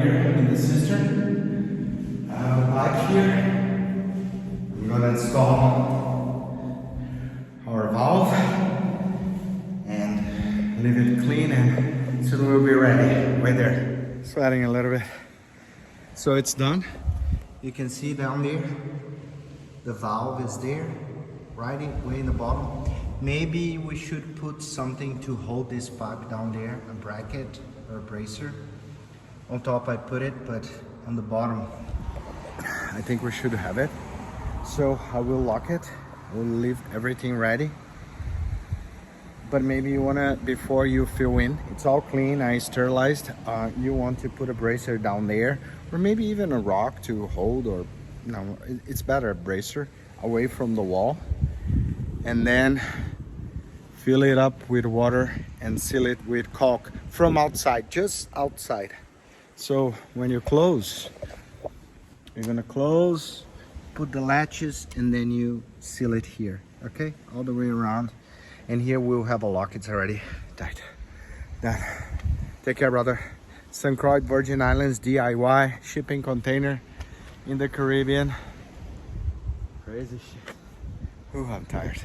here in the cistern. I have a bike here. We're gonna install our valve and leave it clean, and soon we'll be ready. Right there. Sweating a little bit. So it's done. You can see down there, the valve is there, right way in the bottom. Maybe we should put something to hold this pipe down there, a bracket or a bracer. On top I put it, but on the bottom, I think we should have it. So I will lock it, we'll leave everything ready. But maybe you wanna, before you fill in, it's all clean, I sterilized, you want to put a bracer down there, or maybe even a rock to hold, or no, it's better a bracer away from the wall. And then fill it up with water and seal it with caulk from outside, just outside. So when you close, you're gonna close, put the latches, and then you seal it here, okay? All the way around. And here we'll have a lock, it's already tight. Done. Take care, brother. St. Croix, Virgin Islands, DIY, shipping container in the Caribbean. Crazy shit. Ooh, I'm tired.